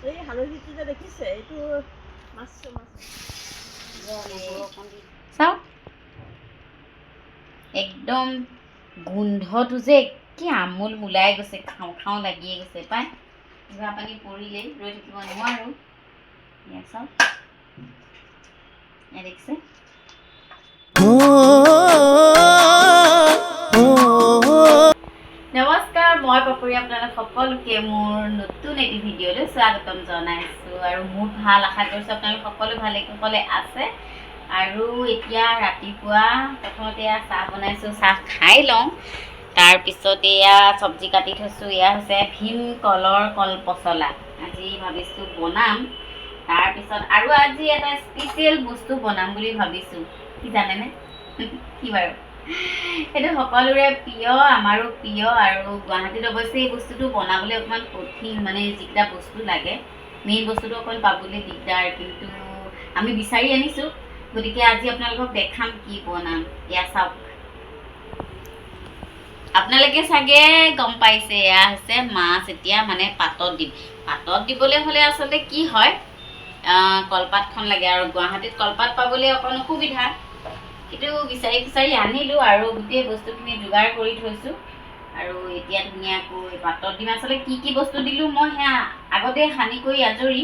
এই হালধিটো যে দেখিছে এইটো মাছ চাওক একদম গোন্ধটো যে কি আমোল মোলাই গৈছে, খাওঁ খাওঁ লাগিয়ে গৈছে পাই। যোৱা পানী পৰিলেই ৰৈ থাকিব নোৱাৰো। এয়া চাওক, এয়া দেখিছে। নমস্কাৰ, মই পাপৰি আপোনালোক সকলোকে মোৰ নতুন এটি ভিডিঅ'লৈ স্বাগতম জনাইছোঁ। আৰু মোৰ ভাল আশা কৰিছোঁ আপোনালোক সকলো ভালে কুশলে আছে। আৰু এতিয়া ৰাতিপুৱা প্ৰথমতে এয়া চাহ বনাইছোঁ, চাহ খাই লওঁ। তাৰপিছত এয়া চব্জি কাটি থৈছোঁ, এয়া হৈছে ভীমকলৰ কল পচলা। আজি ভাবিছোঁ বনাম। তাৰপিছত আৰু আজি এটা স্পেচিয়েল বস্তু বনাম বুলি ভাবিছোঁ। কি জানেনে? কি বাৰু? সেইটো সকলোৰে প্ৰিয়, আমাৰো প্ৰিয়। আৰু গুৱাহাটীত অৱশ্যে এই বস্তুটো বনাবলৈ অকণমান কঠিন, মানে যিকেইটা বস্তু লাগে মেইন বস্তুটো অকণ পাবলৈ দিগদাৰ, কিন্তু আমি বিচাৰি আনিছোঁ। গতিকে আজি আপোনালোকক দেখাম কি বনাম। এয়া চাওক, আপোনালোকে চাগে গম পাইছে এয়া হৈছে মাছ। এতিয়া মানে পাতত দিম। পাতত দিবলৈ হ'লে আচলতে কি হয়, কলপাতখন লাগে, আৰু গুৱাহাটীত কলপাত পাবলৈ অকণ অসুবিধা। কিন্তু বিচাৰি আনিলোঁ আৰু গোটেই বস্তুখিনি যোগাৰ কৰি থৈছোঁ। আৰু এতিয়া ধুনীয়াকৈ পাতত দিম। আচলতে কি বস্তু দিলোঁ মই সেয়া আগতে সানি কৰি আজৰি।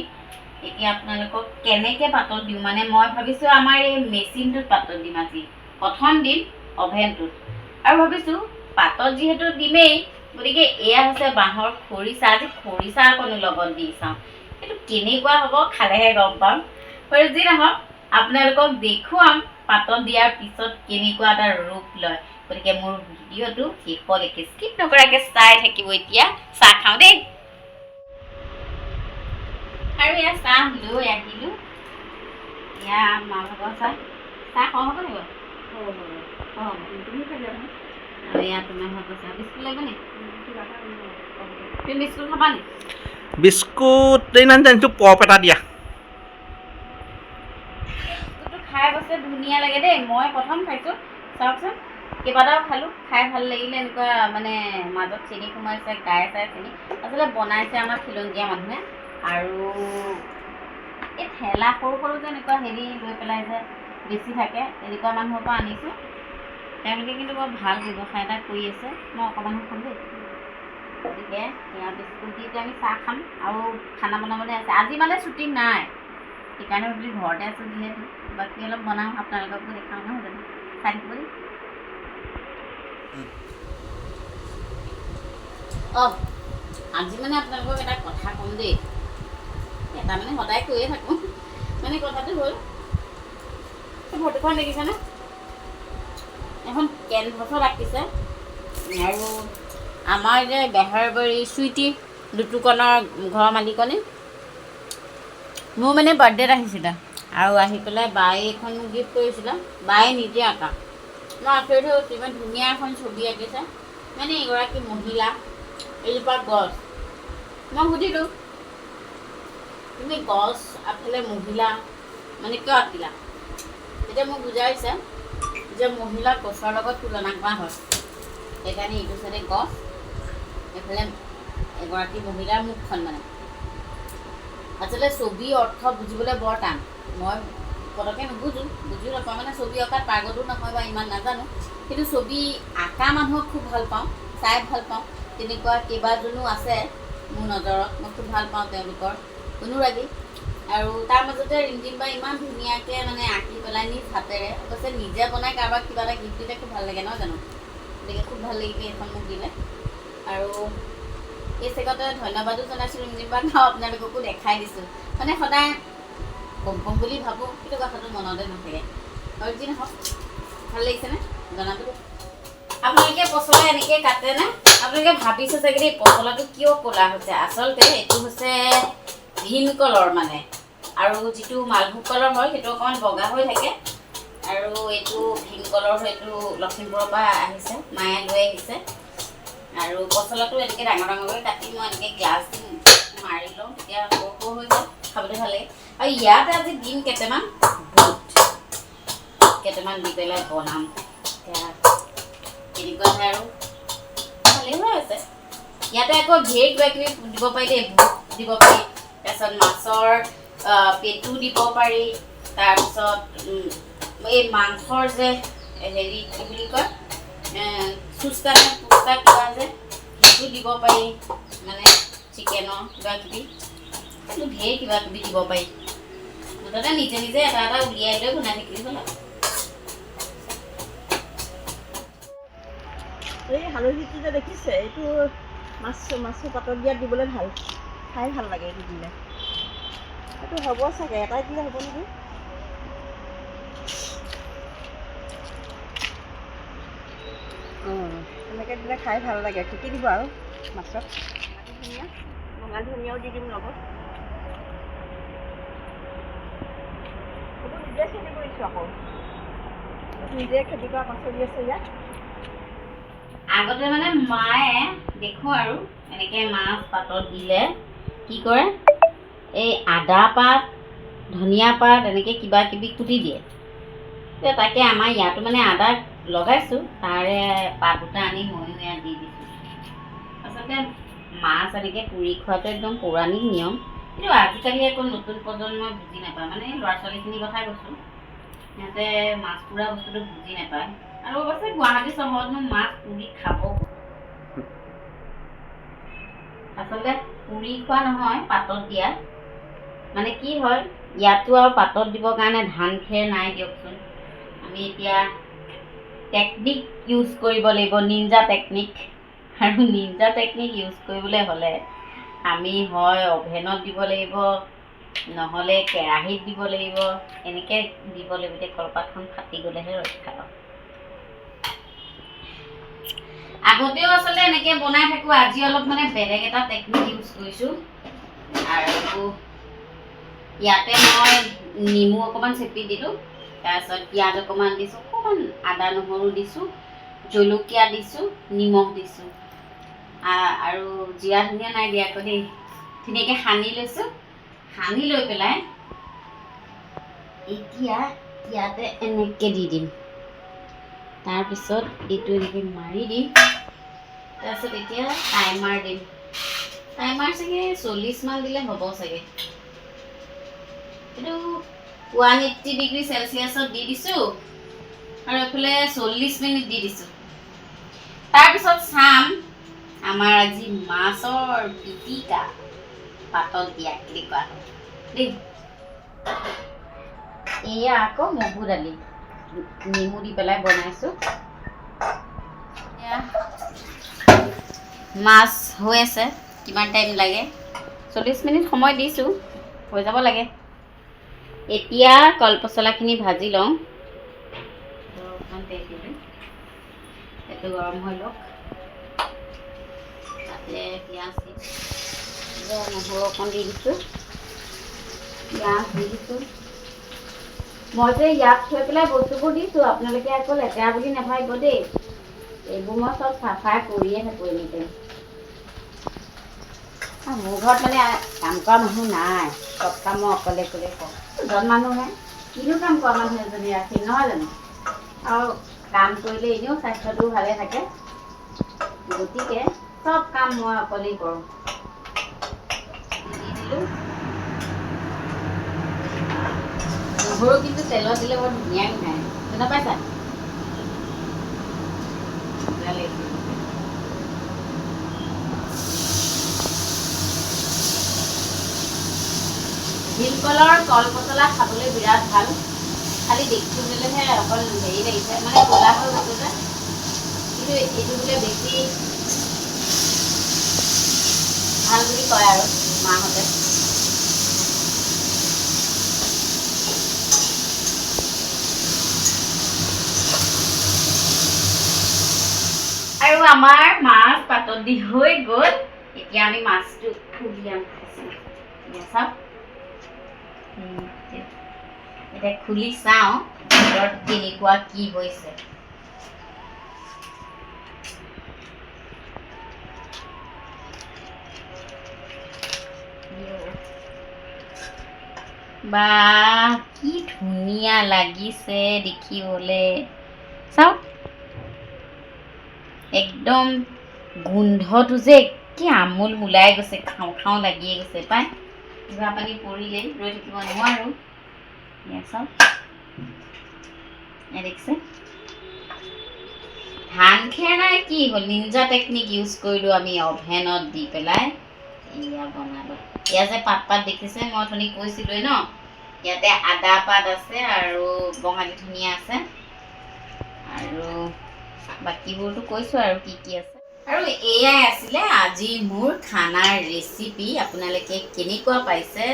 এতিয়া আপোনালোকক কেনেকৈ পাতত দিওঁ, মানে মই ভাবিছোঁ আমাৰ এই মেচিনটোত পাতত দিম আজি। প্ৰথম দিম অভেনটোত। আৰু ভাবিছোঁ পাতত যিহেতু দিমেই, গতিকে এয়া হৈছে বাঁহৰ খৰিচা। আজি খৰিচা অকণো লগত দি চাওঁ, এইটো কেনেকুৱা হ'ব খালেহে গম পাম। বাৰু যি নহওক, আপোনালোকক দেখুৱাম পাতত দিয়াৰ পিছত কেনেকুৱা এটা ৰূপ লয়। গতিকে মোৰ ভিডিঅ'টো শেষলৈকে স্কিপ নকৰাকৈ চাই থাকিব। এতিয়া চাহ খাওঁ দেই। আৰু এয়া চাহ লৈ আহিলোঁ। এয়া মা ভাগৰ চাহ খাওঁ হ'ব লাগিব। আৰু এয়া তোমাৰ ভাগৰ চাহ। বিস্কুট লাগিব নি? তুমি বিস্কুট খাবা নি? বিস্কুট ইমান জানিছোঁ, পপ এটা দিয়া। বিস্কুটটো খাই অৱশ্যে ধুনীয়া লাগে দেই। মই প্ৰথম খাইছোঁ, চাওকচোন কেইবাটাও খালোঁ, খাই ভাল লাগিলে। এনেকুৱা মানে মাজত চেনি সোমাইছে, গায়ে চায়ে চেনি। আচলতে বনাইছে আমাৰ খিলঞ্জীয়া মানুহে। আৰু এই ঠেলা সৰু সৰু যে এনেকুৱা হেৰি লৈ পেলাই যে বেছি থাকে, এনেকুৱা মানুহৰ পৰা আনিছোঁ। তেওঁলোকে কিন্তু বৰ ভাল ব্যৱসায় এটা কৰি আছে। মই অকণমানহে খাম দেই। গতিকে এয়া বিস্কুট দি আমি চাহ খাম। আৰু খানা বনাবলৈ আছে আজি, মানে শ্বুটিং নাই। সেইকাৰণে ভাবিলোঁ ঘৰতে আছোঁ যিহেতু বাকী অলপ বনাওঁ, আপোনালোককো দেখাওঁ নহয় জানো। চাই থাকিব দেই। আজি মানে আপোনালোকক এটা কথা ক'ম দেই। এটা মানে সদায় কৈয়ে থাকোঁ। মানে কথাটো হ'ল, ফটোখন দেখিছেনে? এখন কেনভাছত আঁকিছে। আৰু আমাৰ যে বেহাৰবাৰী চুইটি দুটুকনৰ ঘৰৰ মালিকনী, মোৰ মানে বাৰ্থডেত আহিছিলে। আৰু আহি পেলাই বায়ে এখন মোক গিফ্ট কৰিছিলে। বায়ে নিজে আঁকা। মই আচৰিত হৈ গৈছোঁ, ইমান ধুনীয়া এখন ছবি আঁকিছে। মানে এগৰাকী মহিলা, এজোপা গছ। মই সুধিলোঁ, তুমি গছ আগফালে মহিলা মানে কিয় আঁকিলা? তেতিয়া মোক বুজাইছে যে মহিলা গছৰ লগত তুলনা কৰা হয়। সেইকাৰণে এইটো চাইডে গছ, এইফালে এগৰাকী মহিলাৰ মুখখন। মানে আচলতে ছবি অৰ্থ বুজিবলৈ বৰ টান। মই পটককৈ নুবুজোঁ, বুজিও নাপাওঁ। মানে ছবি অঁকাত পাৰ্গতো নহয় বা ইমান নাজানো। কিন্তু ছবি আঁকা মানুহক খুব ভাল পাওঁ, চাই ভাল পাওঁ। তেনেকুৱা কেইবাজনো আছে মোৰ নজৰত। মই খুব ভাল পাওঁ তেওঁলোকৰ অনুৰাগী। আৰু তাৰ মাজতে ৰিমজিম বা ইমান ধুনীয়াকৈ মানে আঁকি পেলাই নিজ হাতেৰে, অৱশ্যে নিজে বনাই কাৰোবাক কিবা এটা গিফ্ট দিলে খুব ভাল লাগে নহয় জানো। গতিকে খুব ভাল লাগিলে এইখন মোক দিলে। আৰু এই চেগতে ধন্যবাদো জনাইছোঁ ৰিমজিম বাক। আপোনালোককো দেখাই দিছোঁ। মানে সদায় কম বুলি ভাবোঁ, কিন্তু কথাটো মনতে নাথাকে। আৰু যি নহওক, ভাল লাগিছেনে জনাব। আপোনালোকে পচলা এনেকৈ কাটেনে? আপোনালোকে ভাবিছে চাগে দেই পচলাটো কিয় ক'লা হৈছে। আচলতে এইটো হৈছে ভীমকলৰ মানে। আৰু যিটো মালভোগ কলৰ হয় সেইটো অকণমান বগা হৈ থাকে। আৰু এইটো ভীমকলৰ, সেইটো লখিমপুৰৰ পৰা আহিছে, মায়ে লৈ আহিছে। আৰু পচলাটো এনেকৈ ডাঙৰ ডাঙৰকৈ কাটি মই এনেকৈ গ্লাছ দি মাৰি লওঁ, তেতিয়া সৰু সৰু হৈ যায়, খাবলৈ ভাল লাগে। আৰু ইয়াতে আজি দিম কেইটামান বুট কেইটামান দি পেলাই বনাম। এতিয়া তেনেকুৱাহে আৰু ভালেই হৈ আছে। ইয়াতে আকৌ ঢেৰ কিবা কিবি দিব পাৰি দেই। বুট দিব পাৰি, তাৰপিছত মাছৰ পেটু দিব পাৰি, তাৰপিছত এই মাংসৰ যে হেৰি কি বুলি কয় চুস্তা কিবা যে সেইটো দিব পাৰি, মানে চিকেনৰ কিবা কিবি ঢেৰ কিবা কিবি দিব পাৰি। মুঠতে নিজে নিজে এটা এটা উলিয়াই লৈ বনাই থাকিলে হ'ল আৰু। এই হালধিটো যে দেখিছে, এইটো মাছৰ পাতত দিয়াত দিবলৈ ভাল, খাই ভাল লাগে এইটো দিলে। এইটো হ'ব চাগে, এটাই দিলে হ'ব নেকি? এনেকৈ দিলে খাই ভাল লাগে। কুটি দিব আৰু মাছত ৰঙা ধনিয়াও দি দিম লগত। এইটো নিজে খেতি কৰিছোঁ আকৌ, নিজে খেতি কৰা পাচলি আছে ইয়াত। আগতে মানে মায়ে দেখো আৰু এনেকে মাছ পাতত দিলে কি কৰে, এই আদা পাত ধনিয়া পাত এনেকে কিবা কিবি কুটি দিয়ে। তাকে আমাৰ ইয়াতো মানে আদা লগাইছোঁ, তাৰে পাত দুটা আনি ময়ো ইয়াত দি দিছোঁ। আচলতে মাছ এনেকে পুৰি খোৱাটো একদম পৌৰাণিক নিয়ম, কিন্তু আজিকালি আকৌ নতুন প্ৰজন্মই বুজি নাপায়। মানে ল'ৰা ছোৱালীখিনিৰ কথাই কৈছোঁ, সিহঁতে মাছ পুৰা বস্তুটো বুজি নাপায়। আৰু অৱশ্যে গুৱাহাটী চহৰতনো মাছ পুৰি খাব। আচলতে পুৰি খোৱা নহয়, পাতত দিয়া। মানে কি হয়, ইয়াতো আৰু পাতত দিবৰ কাৰণে ধান খেৰ নাই দিয়কচোন। আমি এতিয়া টেকনিক ইউজ কৰিব লাগিব, নিঞ্জা টেকনিক। আৰু নিঞ্জা টেকনিক ইউজ কৰিবলৈ হ'লে আমি হয় অভেনত দিব লাগিব, নহ'লে কেৰাহীত দিব লাগিব, এনেকৈ দিব লাগিব। এতিয়া কলপাতখন ফাটি গ'লেহে ৰক্ষা পাব। আগতেও আচলতে এনেকৈ বনাই থাকোঁ, আজি অলপ মানে বেলেগ এটা টেকনিক ইউজ কৰিছোঁ। আৰু ইয়াতে মই নেমু অকণমান চেপি দিলোঁ, তাৰপিছত পিঁয়াজ অকণমান দিছোঁ, অকণমান আদা নহৰু দিছোঁ, জলকীয়া দিছোঁ, নিমখ দিছোঁ, আৰু জিৰা ধনিয়া নাই দিয়া আকৌ দেই। ধুনীয়াকৈ সানি লৈছোঁ। সানি লৈ পেলাই এতিয়া ইয়াতে এনেকৈ দি দিম। তাৰপিছত এইটো এনেকৈ মাৰি দিম। তাৰপিছত এতিয়া টাইমাৰ দিম। টাইমাৰ চাগে 40 মান দিলে হ'ব চাগে। এইটো 180 ডিগ্ৰী চেলচিয়াছত দি দিছোঁ, আৰু এইফালে 40 মিনিট দি দিছোঁ। তাৰপিছত চাম আমাৰ আজি মাছৰ পিটিকা পাতত দিয়া কেনেকুৱা দেই। এয়া আকৌ মগু দালি নেমু দি পেলাই বনাইছোঁ। মাছ হৈ আছে, কিমান টাইম লাগে? 40 মিনিট সময় দিছোঁ, হৈ যাব লাগে। এতিয়া কলপচলাখিনি ভাজি লওঁ। অকণমান তেল দিলোঁ, তেলটো গৰম হৈ লওক। তাতে পিঁয়াজ দি নহৰু অকণ দি দিছোঁ, পিঁয়াজ দি দিছোঁ। মই যে ইয়াত থৈ পেলাই বস্তুবোৰ দিছোঁ, আপোনালোকে আকৌ লেতেৰা বুলি নাভাবিব দেই। এইবোৰ মই চব চাফাই কৰিয়ে থাকোঁ এনিটাইম। মোৰ ঘৰত মানে কাম কৰা মানুহ নাই, চব কাম মই অকলে অকলে কৰোঁ। দুজন মানুহে কিনো কাম কৰা মানুহ এজনী ৰাখিম, নহয় জানো? আৰু কাম কৰিলে এনেও স্বাস্থ্যটো ভালে থাকে, গতিকে চব কাম মই অকলেই কৰোঁ। দি দিলোঁ নহৰু, কিন্তু তেলত দিলে বৰ ধুনীয়া গোন্ধায়, শুনা পাইছা? ভীমকলৰ কলপচলা খাবলৈ বিৰাট ভাল, খালি দেখিবলৈহে অকল হেৰি লাগিছে, মানে ক'লা হৈ গৈছে যে। কিন্তু এইটো বোলে বেছি ভাল বুলি কয় আৰু মাহঁতে। আৰু আমাৰ মাছ পাতত দি হৈ গ'ল। এতিয়া আমি মাছটো উলিয়াম। চাওক, এতিয়া খুলি চাওঁ ভিতৰত কেনেকুৱা কি হৈছে। বা কি ধুনীয়া লাগিছে দেখিবলৈ, চাওক একদম গোন্ধটো যে কি আমোল মোলাই গৈছে, খাওঁ খাওঁ লাগিয়ে গৈছে পাই। কিবা পানী পৰিলেই ৰৈ থাকিব নোৱাৰোঁ। চাওক দেখিছে ধান খেৰ নাই কি হ'ল নিঞ্জা টেকনিক ইউজ কৰিলোঁ আমি অভেনত দি পেলাই এয়া বনালোঁ। এয়া যে পাত দেখিছে মই অথনি কৈছিলোঁৱে ন ইয়াতে আদা পাত আছে আৰু বঙালী ধনিয়া আছে আৰু বাকীবোৰতো কৈছোঁ আৰু কি কি আছে। আৰু এয়াই আছিলে আজি মোৰ খানাৰ ৰেচিপি। আপোনালোকে কেনেকুৱা পাইছে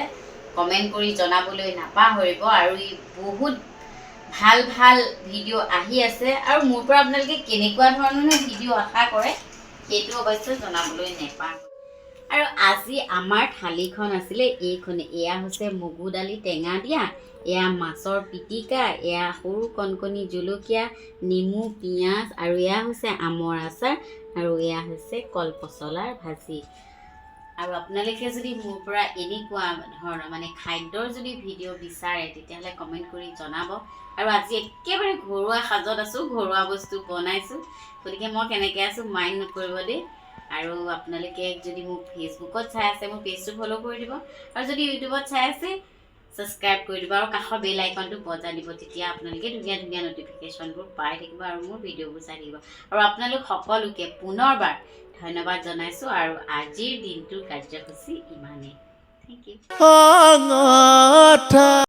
কমেণ্ট কৰি জনাবলৈ নাপাহৰিব। আৰু বহুত ভাল ভাল ভিডিঅ' আহি আছে আৰু মোৰ পৰা আপোনালোকে কেনেকুৱা ধৰণৰ ভিডিঅ' আশা কৰে সেইটো অৱশ্যে জনাবলৈ নাপাহৰিব। আৰু আজি আমাৰ থালিখন আছিলে এইখনে। এয়া হৈছে মগু দালি টেঙা দিয়া, এয়া মাছৰ পিটিকা, এয়া সৰু কণকণি জলকীয়া, নেমু, পিঁয়াজ আৰু এয়া হৈছে আমৰ আচাৰ আৰু এয়া হৈছে কলপচলাৰ ভাজি। আৰু আপোনালোকে যদি মোৰ পৰা এনেকুৱা ধৰণৰ মানে খাদ্যৰ যদি ভিডিঅ' বিচাৰে তেতিয়াহ'লে কমেণ্ট কৰি জনাব। আৰু আজি একেবাৰে ঘৰুৱা সাজত আছোঁ, ঘৰুৱা বস্তু বনাইছোঁ, গতিকে মই কেনেকৈ আছোঁ মাইণ্ড নকৰিব দেই। আৰু আপোনালোকে যদি মোক ফেচবুকত চাই আছে মোৰ পেজটো ফ'ল' কৰি দিব আৰু যদি ইউটিউবত চাই আছে ছাবস্ক্ৰাইব কৰি দিব আৰু কাষৰ বেল আইকনটো বজাই দিব। তেতিয়া আপোনালোকে ধুনীয়া ধুনীয়া নটিফিকেশ্যনবোৰ পাই থাকিব আৰু মোৰ ভিডিঅ'বোৰ চাই থাকিব। আৰু আপোনালোক সকলোকে পুনৰবাৰ ধন্যবাদ জনাইছোঁ। আৰু আজিৰ দিনটোৰ কাৰ্যসূচী ইমানেই। Thank U.